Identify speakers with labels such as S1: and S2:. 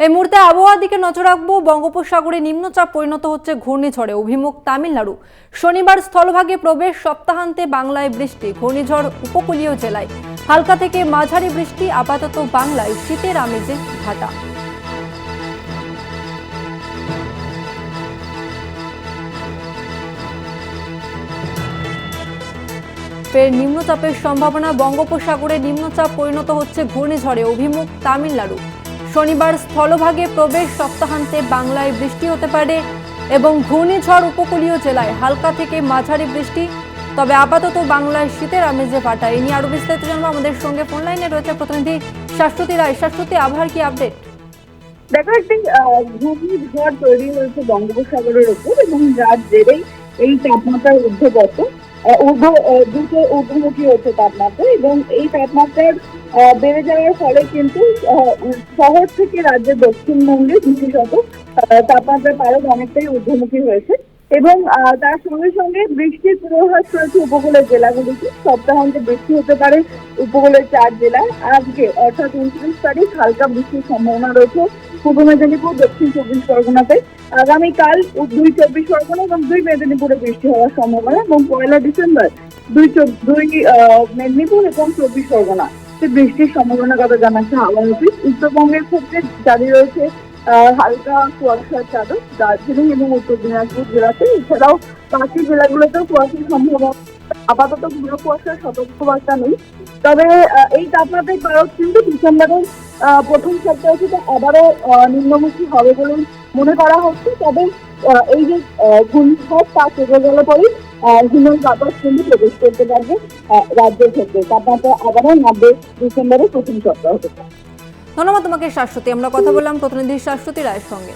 S1: এই মুহূর্তে আবহাওয়ার দিকে নজর রাখবো। বঙ্গোপসাগরে নিম্নচাপ পরিণত হচ্ছে ঘূর্ণিঝড়ে, অভিমুখ তামিলনাড়ু। শনিবার স্থলভাগে প্রবেশ, সপ্তাহান্তে বাংলায় বৃষ্টি। ঘূর্ণিঝড় উপকূলীয় জেলায় হালকা থেকে মাঝারি বৃষ্টি। আপাতত বাংলায় শীতের আমেজে ভাটা। ফের নিম্নচাপের সম্ভাবনা। বঙ্গোপসাগরে নিম্নচাপ পরিণত হচ্ছে ঘূর্ণিঝড়ে, অভিমুখ তামিলনাড়ু। শনিবার স্থলভাগে প্রবেশ, সপ্তাহান্তে বাংলায় বৃষ্টি হতে পারে এবং ঘূর্ণিঝড় উপকূলীয় জেলায় হালকা থেকে মাঝারি বৃষ্টি। তবে আপাতত বাংলায় শীতের আমেজে ভাটা। এই নিয়ে আরো বিস্তারিত জানবো। আমাদের সঙ্গে ফোন লাইনে রয়েছে প্রতিনিধি শাশ্বতী রায়। শাশ্বতী, আবহাওয়ার কি আপডেট?
S2: দেখো, একটি ঘূর্ণিঝড় তৈরি হয়েছে বঙ্গোপসাগরের উপর এবং যার জেরেই এই তাপমাত্রার ঊর্ধ্বগত দ্রুত ঊর্ধ্বমুখী হচ্ছে তাপমাত্রা, এবং এই তাপমাত্রার বেড়ে যাওয়ার ফলে কিন্তু শহর থেকে রাজ্যের দক্ষিণবঙ্গে বিশেষত তাপমাত্রার পারদ অনেকটাই ঊর্ধ্বমুখী হয়েছে এবং তার সঙ্গে সঙ্গে বৃষ্টির পূর্বাভাস রয়েছে উপকূলের জেলাগুলিতে। সপ্তাহান্তে বৃষ্টি হতে পারে উপকূলের 4 জেলায়। আজকে অর্থাৎ 29 তারিখ হালকা বৃষ্টির সম্ভাবনা রয়েছে পূর্ব মেদিনীপুর, দক্ষিণ 24 পরগনাতে। আগামীকাল 2 24 পরগনা এবং 2 মেদিনীপুরে বৃষ্টি হওয়ার সম্ভাবনা, এবং 1 ডিসেম্বর 2 মেদিনীপুর এবং 24 পরগনা বৃষ্টির সম্ভাবনা কথা জানাচ্ছে হাওয়া অফিস। উত্তরবঙ্গের ক্ষেত্রে জারি রয়েছে হালকা কুয়াশার চাদর দার্জিলিং এবং উত্তর দিনাজপুর জেলাতে। এছাড়াও বাকি জেলাগুলোতেও কুয়াশার সম্ভাবনা। আপাতত ঘন কুয়াশার সতর্কবার্তা নেই। তবে এই তাপমাত্রার পারদ কিন্তু ডিসেম্বরের প্রথম সপ্তাহ থেকে আবারও নিম্নমুখী হবে বলে মনে করা হচ্ছে। তবে এই যে ঘূর্ণিঝড় তা কেটে গেলে পরেই হিমেল বাতাস কিন্তু প্রবেশ করতে পারবে রাজ্যের ক্ষেত্রে। তাপমাত্রা আবারও নামবে ডিসেম্বরের প্রথম সপ্তাহ থেকে।
S1: ধন্যবাদ তোমাকে শাশ্বতী। আমরা কথা বললাম প্রতিনিধি শাশ্বতী রায়ের সঙ্গে।